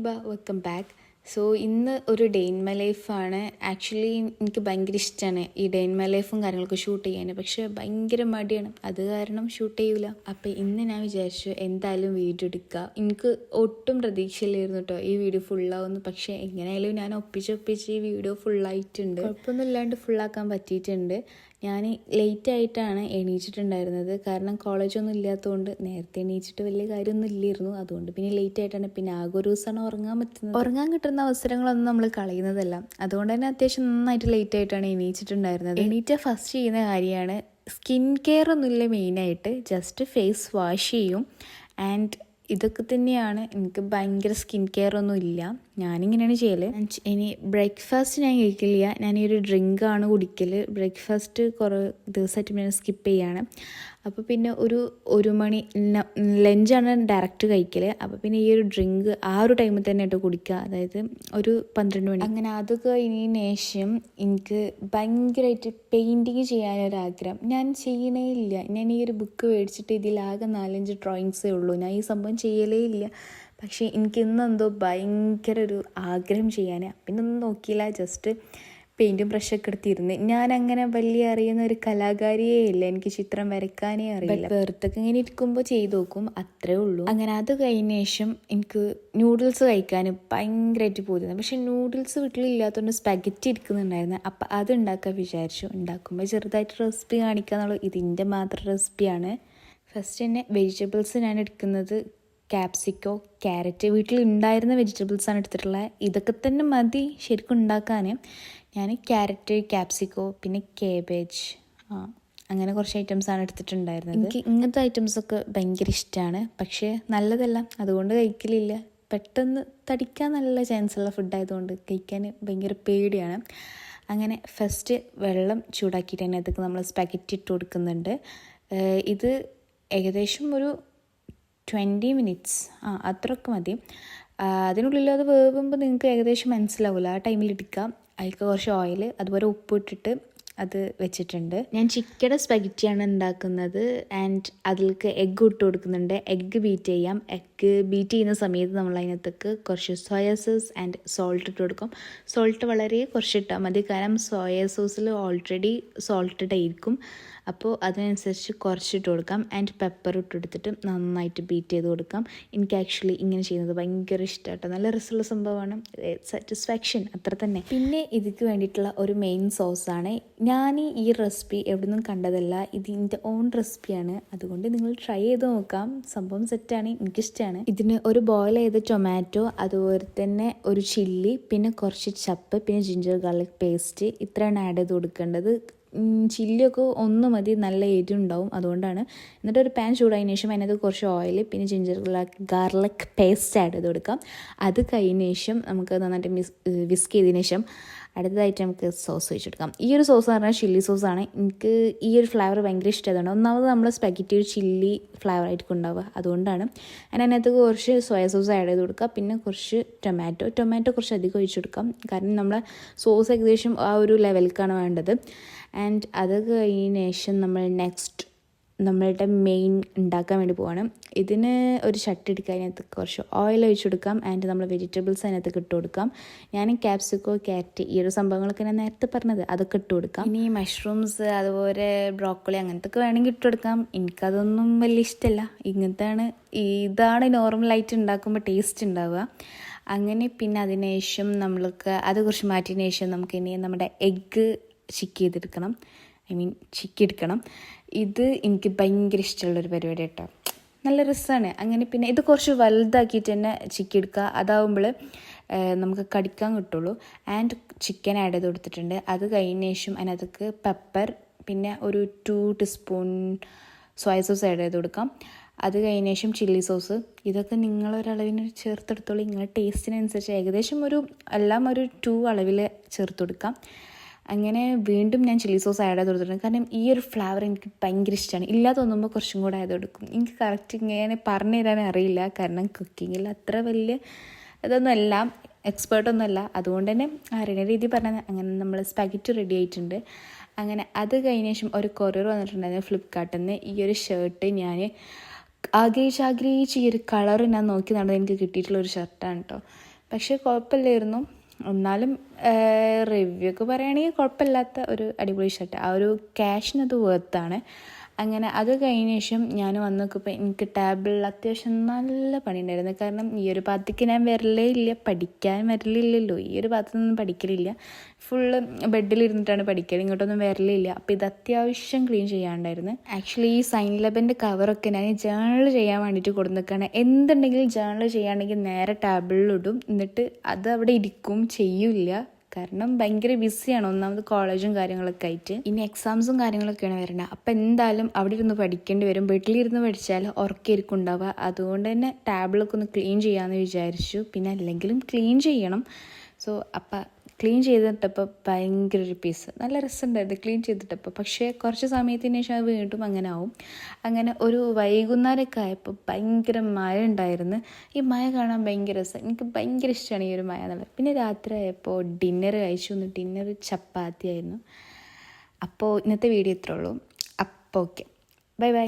Hibi, welcome back. So ഇന്ന് ഒരു day in my ലൈഫാണ്. ആക്ച്വലി എനിക്ക് ഭയങ്കര ഇഷ്ടമാണ് ഈ ഡേ ഇൻ മൈ ലൈഫും കാര്യങ്ങളൊക്കെ ഷൂട്ട് ചെയ്യാൻ, പക്ഷേ ഭയങ്കര മടിയാണ്, അത് കാരണം ഷൂട്ട് ചെയ്യൂല. അപ്പോൾ ഇന്ന് ഞാൻ വിചാരിച്ചു എന്തായാലും വീഡിയോ എടുക്കുക. എനിക്ക് ഒട്ടും പ്രതീക്ഷയില്ലായിരുന്നു കേട്ടോ ഈ വീഡിയോ ഫുള്ളാവുന്നു, പക്ഷേ എങ്ങനെയായാലും ഞാൻ ഒപ്പിച്ച് ഈ വീഡിയോ ഫുള്ളായിട്ടുണ്ട്. കുഴപ്പമൊന്നും ഇല്ലാണ്ട് ഫുള്ളാക്കാൻ പറ്റിയിട്ടുണ്ട്. ഞാൻ ലേറ്റായിട്ടാണ് എണീച്ചിട്ടുണ്ടായിരുന്നത്, കാരണം കോളേജൊന്നും ഇല്ലാത്തതുകൊണ്ട് നേരത്തെ എണീച്ചിട്ട് വലിയ കാര്യമൊന്നും ഇല്ലായിരുന്നു. അതുകൊണ്ട് പിന്നെ ലേറ്റായിട്ടാണ്, പിന്നെ ആകെ ഒരു ദിവസമാണ് ഉറങ്ങാൻ പറ്റുന്നത്. ഉറങ്ങാൻ കിട്ടുന്ന അവസരങ്ങളൊന്നും നമ്മൾ കളയുന്നതല്ല, അതുകൊണ്ട് തന്നെ അത്യാവശ്യം നന്നായിട്ട് ലേറ്റായിട്ടാണ് എണീച്ചിട്ടുണ്ടായിരുന്നത്. എണീറ്റ ഫസ്റ്റ് ചെയ്യുന്ന കാര്യമാണ് സ്കിൻ കെയർ ഒന്നുമില്ല, മെയിനായിട്ട് ജസ്റ്റ് ഫേസ് വാഷ് ചെയ്യും. ആൻഡ് ഇതൊക്കെ തന്നെയാണ്, എനിക്ക് ഭയങ്കര സ്കിൻ കെയർ ഒന്നും ഇല്ല. ഞാനിങ്ങനെയാണ് ചെയ്യൽ. ഇനി ബ്രേക്ക്ഫാസ്റ്റ് ഞാൻ കഴിക്കില്ല, ഞാൻ ഈ ഒരു ഡ്രിങ്കാണ് കുടിക്കൽ. ബ്രേക്ക്ഫാസ്റ്റ് കുറേ ദിവസമായിട്ട് ഞാൻ സ്കിപ്പ് ചെയ്യാണ്. അപ്പോൾ പിന്നെ ഒരു മണി ലഞ്ചാണ് ഡയറക്റ്റ് കഴിക്കൽ. അപ്പോൾ പിന്നെ ഈ ഒരു ഡ്രിങ്ക് ആ ഒരു ടൈമിൽ തന്നെ കേട്ടോ കുടിക്കുക, അതായത് ഒരു 12 മണി. അങ്ങനെ അത് കഴിഞ്ഞതിന് ശേഷം എനിക്ക് ഭയങ്കരമായിട്ട് പെയിൻറ്റിങ് ചെയ്യാനൊരാഗ്രഹം. ഞാൻ ചെയ്യണേ ഇല്ല. ഞാൻ ഈ ഒരു ബുക്ക് മേടിച്ചിട്ട് ഇതിലാകെ 4-5 ഡ്രോയിങ്സേ ഉള്ളൂ. ഞാൻ ഈ സംഭവം ചെയ്യലേ ഇല്ല. പക്ഷേ എനിക്ക് ഇന്നെന്തോ ഭയങ്കര ഒരു ആഗ്രഹം ചെയ്യാൻ. പിന്നെ ഒന്നും നോക്കിയില്ല, ജസ്റ്റ് പെയിൻറ്റും ബ്രഷൊക്കെ എടുത്തിരുന്ന്. ഞാൻ അങ്ങനെ വലിയ അറിയുന്ന ഒരു കലാകാരിയേ ഇല്ല, എനിക്ക് ചിത്രം വരയ്ക്കാനേ അറിയില്ല. വെറുതൊക്കെ ഇങ്ങനെ ഇരിക്കുമ്പോൾ ചെയ്ത് നോക്കും, അത്രേ ഉള്ളൂ. അങ്ങനെ അത് കഴിഞ്ഞ ശേഷം എനിക്ക് നൂഡിൽസ് കഴിക്കാൻ ഭയങ്കരമായിട്ട് പോയിരുന്നു. പക്ഷേ നൂഡിൽസ് വീട്ടിലില്ലാത്തതുകൊണ്ട് സ്പെഗറ്റി ഇരിക്കുന്നുണ്ടായിരുന്നു. അപ്പം അത് ഉണ്ടാക്കാൻ വിചാരിച്ചു. ഉണ്ടാക്കുമ്പോൾ ചെറുതായിട്ട് റെസിപ്പി കാണിക്കാന്നുള്ളൂ, ഇതിൻ്റെ മാത്രം റെസിപ്പിയാണ്. ഫസ്റ്റ് തന്നെ വെജിറ്റബിൾസ് ഞാൻ എടുക്കുന്നത് ക്യാപ്സിക്കോ, ക്യാരറ്റ്, വീട്ടിലുണ്ടായിരുന്ന വെജിറ്റബിൾസാണ് എടുത്തിട്ടുള്ളത്. ഇതൊക്കെ തന്നെ മതി ശരിക്കും ഉണ്ടാക്കാൻ. ഞാൻ ക്യാരറ്റ്, ക്യാപ്സിക്കോ, പിന്നെ കേബേജ്, അങ്ങനെ കുറച്ച് ഐറ്റംസാണ് എടുത്തിട്ടുണ്ടായിരുന്നത്. എനിക്ക് ഇങ്ങനത്തെ ഐറ്റംസൊക്കെ ഭയങ്കര ഇഷ്ടമാണ്, പക്ഷേ നല്ലതല്ല, അതുകൊണ്ട് കഴിക്കലില്ല. പെട്ടെന്ന് തടിക്കാൻ നല്ല ചാൻസുള്ള ഫുഡായതുകൊണ്ട് കഴിക്കാൻ ഭയങ്കര പേടിയാണ്. അങ്ങനെ ഫസ്റ്റ് വെള്ളം ചൂടാക്കിയിട്ട് തന്നെ അതൊക്കെ നമ്മൾ സ്പാഗറ്റി ഇട്ട് കൊടുക്കുന്നുണ്ട്. ഇത് ഏകദേശം ഒരു 20 മിനിറ്റ്സ് അത്രയൊക്കെ മതി. അതിനുള്ളിൽ അത് വേവുമ്പോൾ നിങ്ങൾക്ക് ഏകദേശം മനസ്സിലാവില്ല, ആ ടൈമിൽ എടുക്കാം. അതിലേക്ക് കുറച്ച് ഓയിൽ, അതുപോലെ ഉപ്പ് ഇട്ടിട്ട് അത് വെച്ചിട്ടുണ്ട്. ഞാൻ ചിക്കയുടെ സ്പെഗറ്റിയാണ് ഉണ്ടാക്കുന്നത്. ആൻഡ് അതിലേക്ക് എഗ്ഗ് ഇട്ട് കൊടുക്കുന്നുണ്ട്. എഗ്ഗ് ബീറ്റ് ചെയ്യാം. എഗ്ഗ് ബീറ്റ് ചെയ്യുന്ന സമയത്ത് നമ്മൾ അതിനകത്തേക്ക് കുറച്ച് സോയ സോസ് ആൻഡ് സോൾട്ട് ഇട്ട് കൊടുക്കും. സോൾട്ട് വളരെ കുറച്ചിട്ടാൽ മതി, കാരണം സോയ സോസിൽ ഓൾറെഡി സോൾട്ടഡ് ആയിരിക്കും. അപ്പോൾ അതിനനുസരിച്ച് കുറച്ചിട്ട് കൊടുക്കാം. ആൻഡ് പെപ്പർ ഇട്ടെടുത്തിട്ട് നന്നായിട്ട് ബീറ്റ് ചെയ്ത് കൊടുക്കാം. എനിക്ക് ആക്ച്വലി ഇങ്ങനെ ചെയ്യുന്നത് ഭയങ്കര ഇഷ്ടമാട്ടോ, നല്ല രസമുള്ള സംഭവമാണ്, സാറ്റിസ്ഫാക്ഷൻ അത്ര തന്നെ. പിന്നെ ഇതിക്ക് വേണ്ടിയിട്ടുള്ള ഒരു മെയിൻ സോസാണ്. ഞാൻ ഈ റെസിപ്പി എവിടെ നിന്നും കണ്ടതല്ല, ഇതിൻ്റെ ഓൺ റെസിപ്പിയാണ്, അതുകൊണ്ട് നിങ്ങൾ ട്രൈ ചെയ്ത് നോക്കാം. സംഭവം സെറ്റാണ്, എനിക്കിഷ്ടമാണ്. ഇതിന് ഒരു ബോയിൽ ചെയ്ത ടൊമാറ്റോ, അതുപോലെ തന്നെ ഒരു ചില്ലി, പിന്നെ കുറച്ച് ചപ്പ്, പിന്നെ ജിഞ്ചർ ഗാർലിക് പേസ്റ്റ്, ഇത്രയാണ് ആഡ് ചെയ്ത് കൊടുക്കേണ്ടത്. ചില്ലിയൊക്കെ ഒന്ന് മതി, നല്ല എരിവുണ്ടാവും, അതുകൊണ്ടാണ്. എന്നിട്ട് ഒരു പാൻ ചൂടായതിനു ശേഷം അതിനകത്ത് കുറച്ച് ഓയിൽ, പിന്നെ ജിഞ്ചർ ഗാർലിക് പേസ്റ്റ് ആഡ് ചെയ്ത് കൊടുക്കാം. അത് കഴിഞ്ഞ ശേഷം നമുക്ക് നന്നായിട്ട് വിസ്ക് ചെയ്തതിന് ശേഷം അടുത്തതായിട്ട് നമുക്ക് സോസ് വെച്ചെടുക്കാം. ഈ ഒരു സോസ് എന്ന് പറഞ്ഞാൽ ചില്ലി സോസാണ്. എനിക്ക് ഈ ഒരു ഫ്ലേവർ ഭയങ്കര ഇഷ്ടമാണ്. ഒന്നാമത് നമ്മൾ സ്പെഗറ്റി ഒരു ചില്ലി ഫ്ലേവർ ആയിരിക്കും ഉണ്ടാവുക, അതുകൊണ്ടാണ്. അതിനകത്ത് കുറച്ച് സോയ സോസ് ആഡ് ചെയ്ത് കൊടുക്കുക, പിന്നെ കുറച്ച് ടൊമാറ്റോ കുറച്ച് അധികം ഒഴിച്ചു കൊടുക്കാം, കാരണം നമ്മളെ സോസ് ഏകദേശം ആ ഒരു ലെവലിലേക്കാണ് വേണ്ടത്. ആൻഡ് അത് കഴിഞ്ഞ ശേഷം നമ്മൾ നെക്സ്റ്റ് നമ്മളുടെ മെയിൻ ഉണ്ടാക്കാൻ വേണ്ടി പോവാണ്. ഇതിന് ഒരു ചട്ടി എടുക്കുക, അതിനകത്ത് കുറച്ച് ഓയിൽ ഒഴിച്ചു കൊടുക്കാം. ആൻഡ് നമ്മൾ വെജിറ്റബിൾസ് അതിനകത്ത് ഇട്ട് കൊടുക്കാം. ഞാൻ ക്യാപ്സിക്കോ, ക്യാരറ്റ്, ഈ ഒരു സംഭവങ്ങളൊക്കെ ഞാൻ നേരത്തെ പറഞ്ഞത് അതൊക്കെ ഇട്ട് കൊടുക്കാം. ഇനി മഷ്റൂംസ്, അതുപോലെ ബ്രോക്കോളി അങ്ങനത്തെ ഒക്കെ വേണമെങ്കിൽ ഇട്ട് കൊടുക്കാം. എനിക്കതൊന്നും വലിയ ഇഷ്ടമല്ല. ഇതാണ് നോർമലായിട്ട് ഉണ്ടാക്കുമ്പോൾ ടേസ്റ്റ് ഉണ്ടാവുക. അങ്ങനെ പിന്നെ അതിന് ശേഷം നമ്മൾക്ക് അത് കുറച്ച് മാറ്റിയതിന് ശേഷം നമുക്ക് ഇനി നമ്മുടെ എഗ്ഗ് ചിക്കിയെടുക്കണം. ഇത് എനിക്ക് ഭയങ്കര ഇഷ്ടമുള്ളൊരു പരിപാടി കേട്ടോ, നല്ല രസമാണ്. അങ്ങനെ പിന്നെ ഇത് കുറച്ച് വലുതാക്കിയിട്ട് തന്നെ ചിക്കിയെടുക്കുക, അതാവുമ്പോൾ നമുക്ക് കടിക്കാൻ കിട്ടുള്ളൂ. ആൻഡ് ചിക്കൻ ആഡ് ചെയ്ത് കൊടുത്തിട്ടുണ്ട്. അത് കഴിഞ്ഞ ശേഷം അതിനകത്തേക്ക് പെപ്പർ, പിന്നെ ഒരു 2 ടീസ്പൂൺ സോയ സോസ് ആഡ് ചെയ്ത് കൊടുക്കാം. അത് കഴിഞ്ഞ ശേഷം ചില്ലി സോസ്, ഇതൊക്കെ നിങ്ങളൊരളവിന് ചേർത്തെടുത്തോളൂ, നിങ്ങളുടെ ടേസ്റ്റിനനുസരിച്ച്. ഏകദേശം എല്ലാം ഒരു 2 അളവിൽ ചേർത്ത് കൊടുക്കാം. അങ്ങനെ വീണ്ടും ഞാൻ ചില്ലി സോസ് ആഡ് ചെയ്ത് കൊടുത്തിട്ടുണ്ട്, കാരണം ഈ ഒരു ഫ്ലേവർ എനിക്ക് ഭയങ്കര ഇഷ്ടമാണ്. ഇല്ലാതെ തോന്നുമ്പോൾ കുറച്ചും കൂടെ ആയത് കൊടുക്കും. എനിക്ക് കറക്റ്റ് ഇങ്ങനെ പറഞ്ഞു തരാൻ അറിയില്ല, കാരണം കുക്കിങ്ങിൽ അത്ര വലിയ ഇതൊന്നുമല്ല, എക്സ്പേർട്ടൊന്നുമല്ല, അതുകൊണ്ട് തന്നെ അറിയുന്ന രീതി പറഞ്ഞാൽ. അങ്ങനെ നമ്മൾ സ്പാഗറ്റി റെഡി ആയിട്ടുണ്ട്. അങ്ങനെ അത് കഴിഞ്ഞ ശേഷം ഒരു കൊറിയർ വന്നിട്ടുണ്ടായിരുന്നു ഫ്ലിപ്കാർട്ടിൽ നിന്ന്. ഈ ഒരു ഷർട്ട് ഞാൻ ആഗ്രഹിച്ച് ഈ ഒരു കളർ ഞാൻ നോക്കി നടന്നത് എനിക്ക് കിട്ടിയിട്ടുള്ളൊരു ഷർട്ടാണ് കേട്ടോ. പക്ഷേ കുഴപ്പമില്ലായിരുന്നു. എന്നാലും റിവ്യൂ ഒക്കെ പറയുകയാണെങ്കിൽ കുഴപ്പമില്ലാത്ത ഒരു അടിപൊളി ഷർട്ട്. ആ ഒരു ക്യാഷിനത് വേർത്താണ്. അങ്ങനെ അത് കഴിഞ്ഞ ശേഷം ഞാൻ വന്ന് നോക്കിയപ്പോൾ എനിക്ക് ടാബിളിൽ അത്യാവശ്യം നല്ല പണി ഉണ്ടായിരുന്നു. കാരണം ഈ ഒരു ഭാഗത്തേക്ക് ഞാൻ വരലേ ഇല്ല, പഠിക്കാൻ വരലില്ലല്ലോ. ഈ ഒരു ഭാഗത്തൊന്നും പഠിക്കലില്ല, ഫുള്ള് ബെഡിലിരുന്നിട്ടാണ് പഠിക്കൽ, ഇങ്ങോട്ടൊന്നും വരലില്ല. അപ്പോൾ ഇത് അത്യാവശ്യം ക്ലീൻ ചെയ്യാണ്ടായിരുന്നു. ആക്ച്വലി ഈ സൈൻ ലെബൻ്റെ കവറൊക്കെ ഞാൻ ജേണൽ ചെയ്യാൻ വേണ്ടിയിട്ട് കൊടുക്കുന്നേക്കാണ്. എന്തുണ്ടെങ്കിലും ജേണൽ ചെയ്യുകയാണെങ്കിൽ നേരെ ടാബിളിലിടും, എന്നിട്ട് അത് അവിടെ ഇരിക്കും, ചെയ്യില്ല. കാരണം ഭയങ്കര ബിസിയാണ്, ഒന്നാമത് കോളേജും കാര്യങ്ങളൊക്കെ ആയിട്ട്. ഇനി എക്സാംസും കാര്യങ്ങളൊക്കെയാണ് വരുന്നത്. അപ്പം എന്തായാലും അവിടെ ഇരുന്ന് പഠിക്കേണ്ടി വരും. വീട്ടിലിരുന്ന് പഠിച്ചാൽ ഉറക്കമായിരിക്കും ഉണ്ടാവുക. അതുകൊണ്ട് തന്നെ ടാബിളൊക്കെ ഒന്ന് ക്ലീൻ ചെയ്യാമെന്ന് വിചാരിച്ചു. പിന്നെ അല്ലെങ്കിലും ക്ലീൻ ചെയ്യണം. സോ അപ്പം ക്ലീൻ ചെയ്തിട്ടപ്പോൾ ഭയങ്കര ഒരു പീസ് നല്ല രസമുണ്ടായിരുന്നു ക്ലീൻ ചെയ്തിട്ടപ്പോൾ. പക്ഷേ കുറച്ച് സമയത്തിന് ശേഷം അത് വീണ്ടും അങ്ങനെ ആവും. അങ്ങനെ ഒരു വൈകുന്നേരമൊക്കെ ആയപ്പോൾ ഭയങ്കര മഴ ഉണ്ടായിരുന്നു. ഈ മഴ കാണാൻ ഭയങ്കര രസം, എനിക്ക് ഭയങ്കര ഇഷ്ടമാണ് ഈ ഒരു മഴ എന്നുള്ളത്. പിന്നെ രാത്രി ആയപ്പോൾ ഡിന്നർ കഴിച്ചു. ഡിന്നർ ചപ്പാത്തി ആയിരുന്നു. അപ്പോൾ ഇന്നത്തെ വീഡിയോ ഇത്രേ ഉള്ളൂ. അപ്പോൾ ഓക്കെ, ബൈ ബൈ.